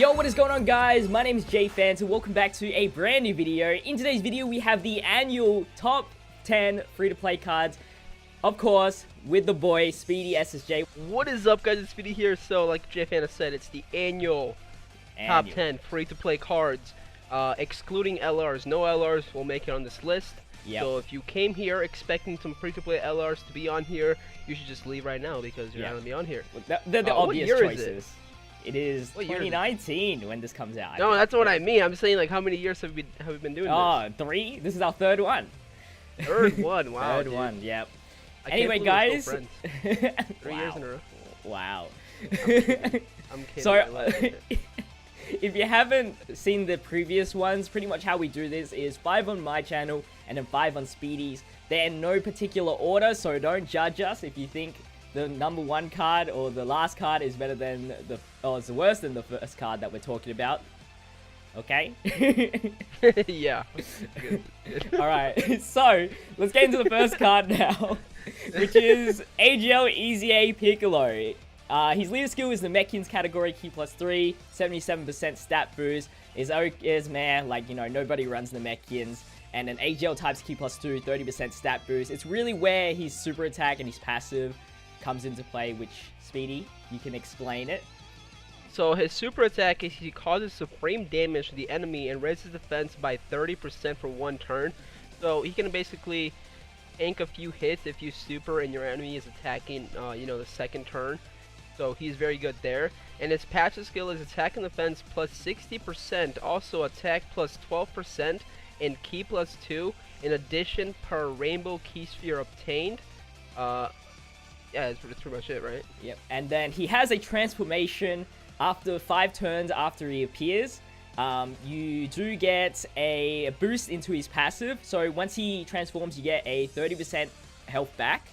Yo, what is going on, guys? My name is JPhanta. Welcome back to a brand new video. In today's video, we have the annual top 10 free-to-play cards, of course, with the boy SpeedySSJ. What is up, guys? It's Speedy here. So, like JPhanta said, it's the annual top 10 free-to-play cards, excluding LRs. No LRs will make it on this list. Yep. So if you came here expecting some free-to-play LRs to be on here, you should just leave right now because you're not going to be on here. They're the obvious choices. It is 2019 when this comes out. No, that's what I mean. I'm saying, like, how many years have we been doing this? Oh, 3? This is our third one. Third one, wow. Third one, yep. Anyway, guys. 3 years in a row. Wow. I'm kidding. So, if you haven't seen the previous ones, pretty much how we do this is 5 on my channel and then 5 on Speedy's. They're in no particular order, so don't judge us if you think the number 1 card or the last card is better than it's worse than the first card that we're talking about. Okay? Yeah. Good. Alright, so let's get into the first card now, which is AGL Easy A Piccolo. His leader skill is the Mechins category, Key +3, 77% stat boost. Is meh, like, you know, nobody runs the Mechins. And then AGL types Key +2, 30% stat boost. It's really where his super attack and his passive comes into play, which, Speedy, you can explain it. So his super attack is he causes supreme damage to the enemy and raises defense by 30% for 1 turn. So he can basically ink a few hits if you super and your enemy is attacking, you know, the second turn. So he's very good there. And his passive skill is attack and defense plus 60%, also attack plus 12%, and key +2. In addition, per rainbow key sphere obtained. Yeah, that's pretty much it, right? Yep. And then he has a transformation after 5 turns after he appears. You do get a boost into his passive. So once he transforms, you get a 30% health back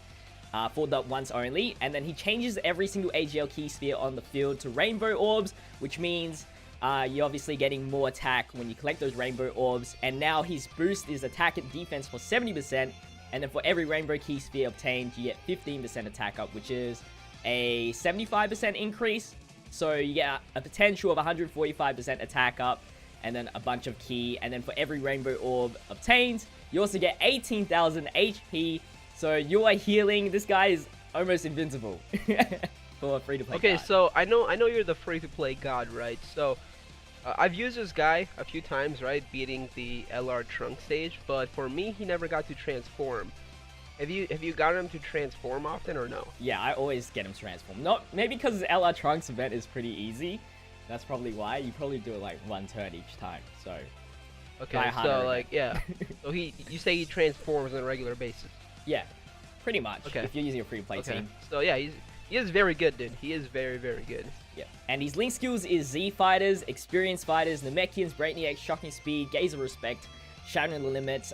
for that once only. And then he changes every single AGL key sphere on the field to rainbow orbs, which means you're obviously getting more attack when you collect those rainbow orbs. And now his boost is attack and defense for 70%. And then for every rainbow key sphere obtained, you get 15% attack up, which is a 75% increase. So you get a potential of 145% attack up, and then a bunch of key. And then for every rainbow orb obtained, you also get 18,000 HP. So you are healing. This guy is almost invincible for a free-to-play Okay, card. so I know you're the free-to-play god, right? So I've used this guy a few times, right, beating the LR trunk stage, but for me, he never got to transform. Have you gotten him to transform often or no? Yeah, I always get him to transform. Not maybe because his LR trunks event is pretty easy. That's probably why. You probably do it like 1 turn each time. So okay, so like yeah, so you say he transforms on a regular basis. Yeah, pretty much. Okay. If you're using a free-to-play okay. team. So yeah, he is very good, dude. He is very, very good. Yeah. And his link skills is Z Fighters, Experienced Fighters, Namekians, Breakneck, Shocking Speed, Gaze of Respect, Shattering the Limits.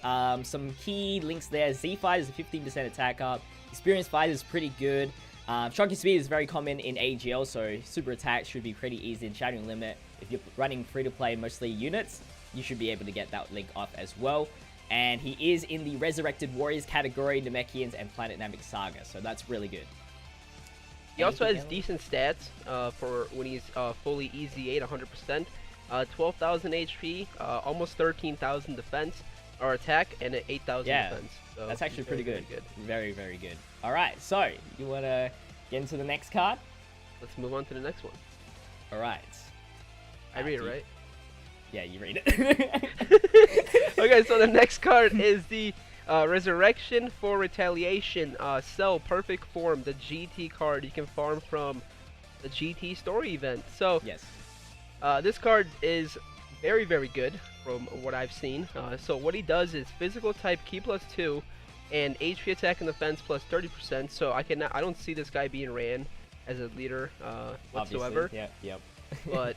Some key links there. Z Fighters is 15% attack up. Experienced Fighters is pretty good. Shocking Speed is very common in AGL, so super attack should be pretty easy in Shattering Limit. If you're running free-to-play mostly units, you should be able to get that link off as well. And he is in the Resurrected Warriors category, Namekians, and Planet Namek Saga, so that's really good. He also has decent stats for when he's fully Easy 8, 100%. 12,000 HP, almost 13,000 defense or attack, and 8,000 defense. So that's actually pretty good. Very good. Very, very good. All right, so you want to get into the next card? Let's move on to the next one. All right. I read it, right? Yeah, you read it. Okay, so the next card is the Resurrection for Retaliation, Cell Perfect Form, the GT card you can farm from the GT story event. So yes, this card is very, very good from what I've seen. So what he does is physical type Key +2 and HP attack and defense plus 30%. So I don't see this guy being ran as a leader whatsoever. Yeah, yep. But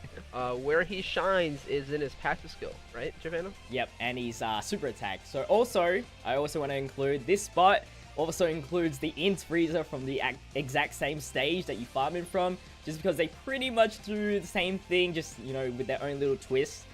where he shines is in his passive skill, right, JPhanta? Yep, and he's super attack. So also, I also want to include this spot. Also includes the Int Freezer from the exact same stage that you farm him from, just because they pretty much do the same thing, just, you know, with their own little twist.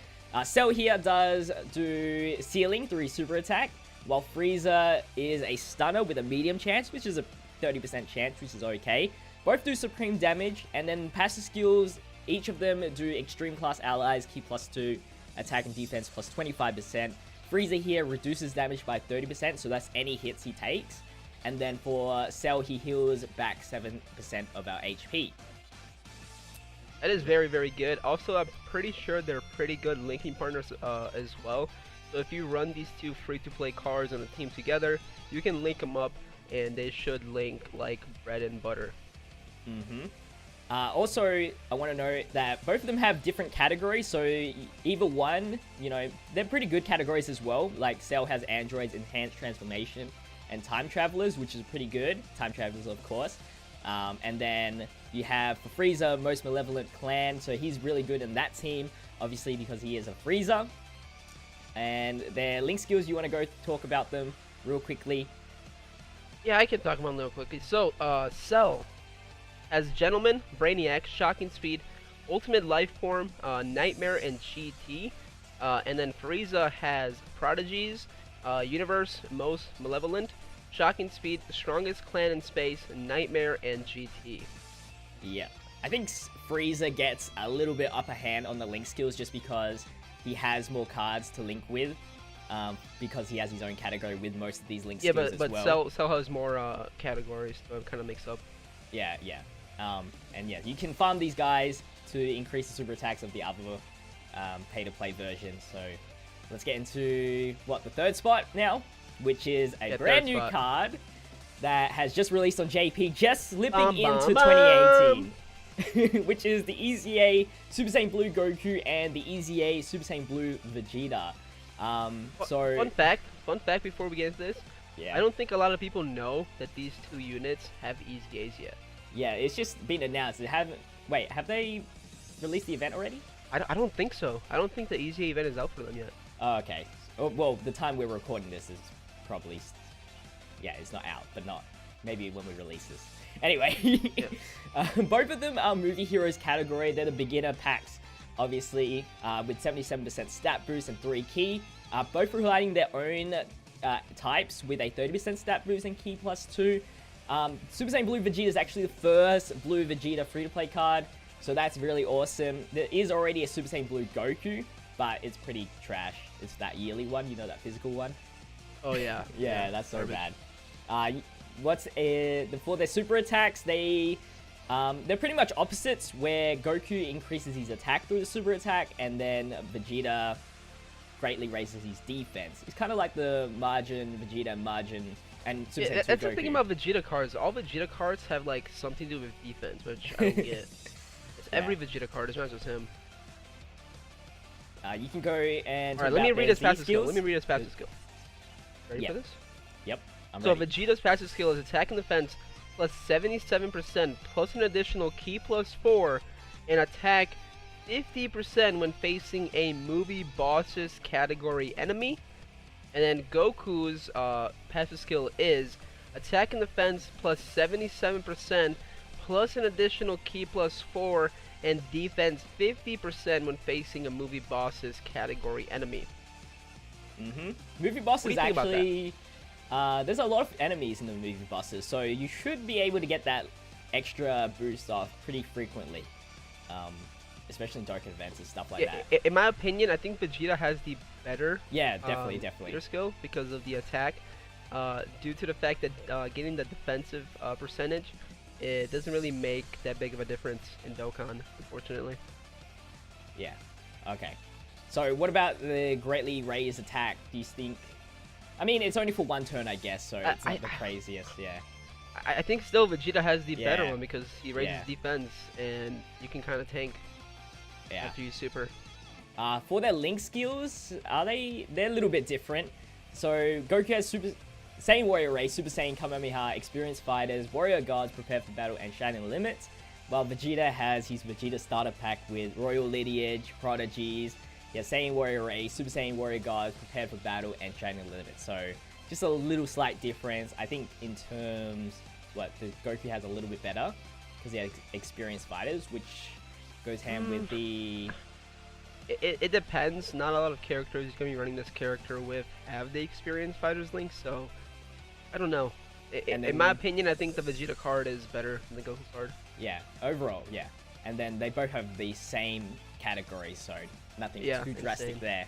Cell here does do sealing through his super attack, while Freezer is a stunner with a medium chance, which is a 30% chance, which is okay. Both do supreme damage, and then passive skills each of them do extreme class allies, key +2, attack and defense plus 25%. Frieza here reduces damage by 30%, so that's any hits he takes. And then for Cell, he heals back 7% of our HP. That is very, very good. Also, I'm pretty sure they're pretty good linking partners as well. So if you run these two free-to-play cards on a team together, you can link them up, and they should link like bread and butter. Also, I want to note that both of them have different categories, so either one, you know, they're pretty good categories as well. Like, Cell has Androids, Enhanced Transformation, and Time Travelers, which is pretty good. Time Travelers, of course. And then you have, for Frieza, Most Malevolent Clan, so he's really good in that team, obviously because he is a Frieza. And their link skills, you want to go talk about them real quickly? Yeah, I can talk about them real quickly. So, Cell has Gentleman, Brainiac, Shocking Speed, Ultimate Life Form, Nightmare, and GT. And then Frieza has Prodigies, Universe, Most Malevolent, Shocking Speed, the Strongest Clan in Space, Nightmare, and GT. Yeah. I think Frieza gets a little bit upper hand on the link skills just because he has more cards to link with. Because he has his own category with most of these link skills as well. Yeah, but Cell has more categories, so it kind of makes up. Yeah. And yeah, you can farm these guys to increase the super attacks of the other pay-to-play version. So let's get into, the third spot now, which is a brand new card that has just released on JP, just slipping into 2018, which is the EZA Super Saiyan Blue Goku and the EZA Super Saiyan Blue Vegeta. Fun fact before we get into this, I don't think a lot of people know that these two units have EZAs yet. Yeah, it's just been announced. Have they released the event already? I don't think so. I don't think the EZA event is out for them yet. Oh, okay. Well, the time we're recording this is probably, it's not out, but not maybe when we release this. Anyway, both of them are movie heroes category. They're the beginner packs, obviously, with 77% stat boost and 3 key. Both providing their own types with a 30% stat boost and key +2. Super Saiyan Blue Vegeta is actually the first Blue Vegeta free-to-play card, so that's really awesome. There is already a Super Saiyan Blue Goku, but it's pretty trash. It's that yearly one, you know, that physical one. Oh yeah. Yeah, that's so bad. For their super attacks, they're pretty much opposites, where Goku increases his attack through the super attack, and then Vegeta greatly raises his defense. It's kind of like the Margin Vegeta, Margin, and Super Saiyan 2 that's Goku. the thing about Vegeta cards. All Vegeta cards have like something to do with defense, which I don't get. It's every Vegeta card. It's not just him. You can go and. Alright, let me read his passive skill. Ready for this? Yep. So Vegeta's passive skill is attack and defense plus 77% plus an additional key +4 and attack 50% when facing a movie bosses category enemy. And then Goku's passive skill is attack and defense plus 77% plus an additional key +4 and defense 50% when facing a movie bosses category enemy. Movie bosses actually, there's a lot of enemies in the movie bosses, so you should be able to get that extra boost off pretty frequently, especially in dark events and stuff like that. In my opinion, I think Vegeta has the better definitely skill because of the attack, due to the fact that getting the defensive percentage, it doesn't really make that big of a difference in Dokkan, unfortunately. Yeah. Okay. So what about the greatly raised attack? Do you think? I mean, it's only for one turn, I guess, so it's not the craziest. Yeah. I think still Vegeta has the better one because he raises defense and you can kind of tank after you super. For their link skills, they're a little bit different. So Goku has Super Saiyan Warrior Race, Super Saiyan Kamehameha, Experienced Fighters, Warrior Guards, Prepare for Battle, and Shining Limits. While Vegeta has his Vegeta Starter Pack with Royal Lineage, Prodigies, Saiyan Warrior Race, Super Saiyan Warrior Guards, Prepared for Battle, and Shining Limits. So just a little slight difference. I think in terms, the Goku has a little bit better because he has Experienced Fighters, which goes hand with the... It depends. Not a lot of characters he's going to be running this character with have the Experienced Fighters link, so I don't know. In my opinion, I think the Vegeta card is better than the Goku card. Yeah, overall, yeah. and then they both have the same category, so nothing too drastic there.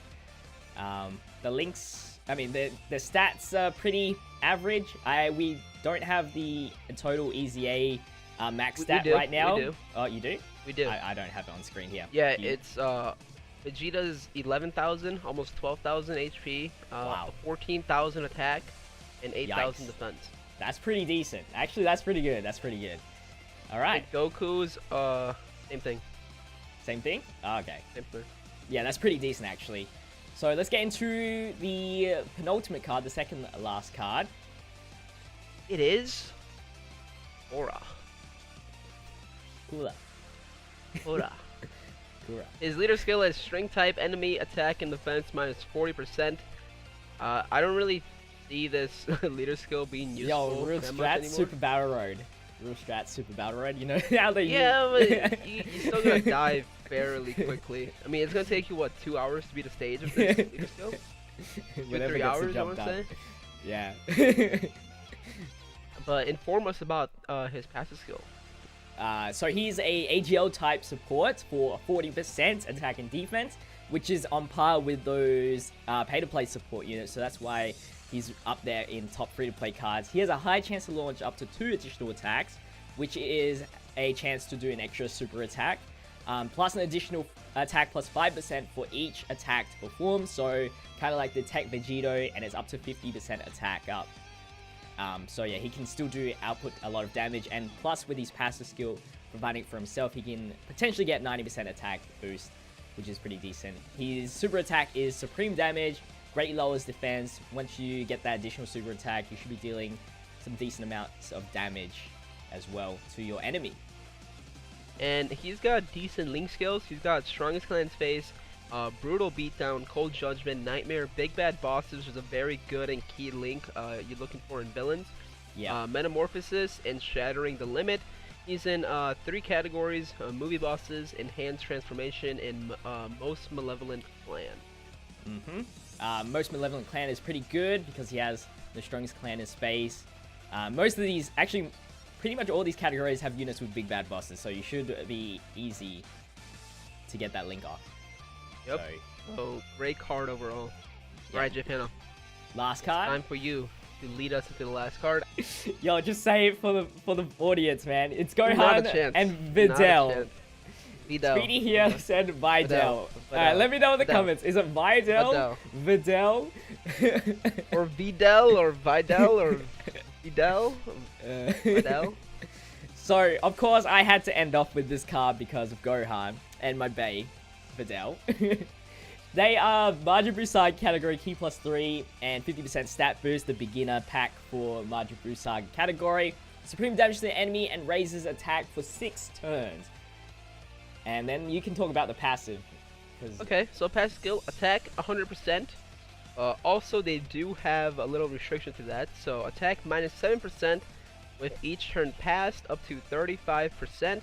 The links, I mean, the stats are pretty average. We don't have the total EZA max stat right now. We do. Oh, you do? We do. I don't have it on screen here. Yeah, it's Vegeta's 11,000, almost 12,000 HP, wow. 14,000 attack, and 8,000 defense. That's pretty decent. Actually, that's pretty good. That's pretty good. All right. And Goku's same thing. Same thing? Oh, okay. Same thing. Yeah, that's pretty decent actually. So let's get into the penultimate card, the second last card. It is Aura. Bula. Aura. His leader skill is string type, enemy attack and defense minus 40%. I don't really see this leader skill being useful. Yo, real strat, super battle road. Real strat, super battle road. You know how they but you're still gonna die fairly quickly. I mean, it's gonna take you what, 2 hours to beat a stage of this leader skill? 2-3 hours, I want to say. Yeah. But inform us about his passive skill. So he's a AGL type support for 40% attack and defense, which is on par with those pay-to-play support units. So that's why he's up there in top free-to-play cards. He has a high chance to launch up to 2 additional attacks, which is a chance to do an extra super attack, plus an additional attack plus 5% for each attack to perform. So kind of like the Tech Vegito, and it's up to 50% attack up. So yeah, he can still output a lot of damage, and plus with his passive skill providing for himself, he can potentially get 90% attack boost, which is pretty decent. His super attack is supreme damage, greatly lowers defense. Once you get that additional super attack, you should be dealing some decent amounts of damage as well to your enemy. And he's got decent link skills. He's got strongest clan phase, brutal beatdown, cold judgment, nightmare, big bad bosses, which is a very good and key link you're looking for in villains. Yeah. Metamorphosis and shattering the limit. He's in 3 categories: movie bosses, enhanced transformation, and most malevolent clan. Most malevolent clan is pretty good because he has the strongest clan in space. Most of these, actually, pretty much all these categories have units with big bad bosses, so you should be easy to get that link off. Yep. So great card overall. Yep. Alright, JPhanta. Last card. Time for you to lead us into the last card. Yo, just say it for the audience, man. It's Gohan and Videl. Speedy here said Videl. Alright, let me know in the comments. Is it Videl? Videl? Or Videl or Videl or Videl? Videl? So, of course, I had to end off with this card because of Gohan and my bae, Videl. They are Majin Buu Saga category key plus 3 and 50% stat boost, the beginner pack for Majin Buu Saga category. Supreme damage to the enemy and raises attack for 6 turns. And then you can talk about the passive. Okay, so passive skill, attack 100%. Also, they do have a little restriction to that. So attack minus 7% with each turn passed, up to 35%.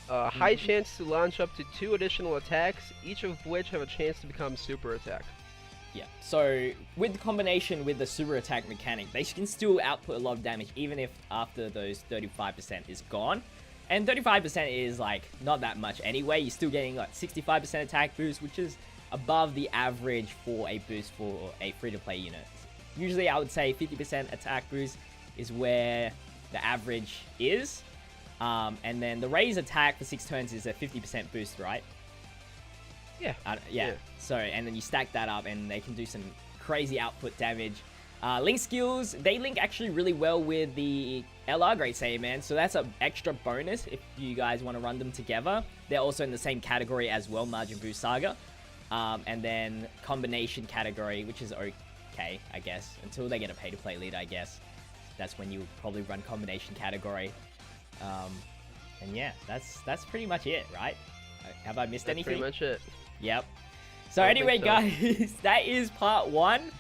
High chance to launch up to 2 additional attacks, each of which have a chance to become super attack. Yeah, so with the combination with the super attack mechanic, they can still output a lot of damage even if after those 35% is gone. And 35% is like not that much anyway. You're still getting like 65% attack boost, which is above the average for a boost for a free-to-play unit. Usually I would say 50% attack boost is where the average is. And then the raise attack for 6 turns is a 50% boost, right? Yeah. Yeah. So, and then you stack that up and they can do some crazy output damage. Link skills, they link actually really well with the LR Great Saiyaman, so that's an extra bonus if you guys want to run them together. They're also in the same category as well, Majin Buu Saga. And then combination category, which is okay, I guess, until they get a pay-to-play lead, I guess. That's when you probably run combination category. And yeah, that's pretty much it, right? Have I missed anything? That's pretty much it. Yep. So anyway, guys, that is part 1.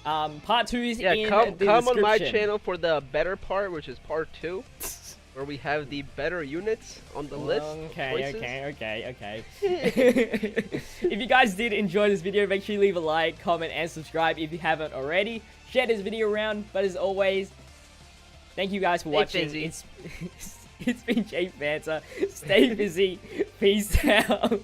Part 2 is in the description. Come on my channel for the better part, which is part 2, where we have the better units on the list. Okay. If you guys did enjoy this video, make sure you leave a like, comment, and subscribe if you haven't already. Share this video around, but as always, thank you guys for watching. Fizzy. It's been JPhanta. Stay busy. Peace out.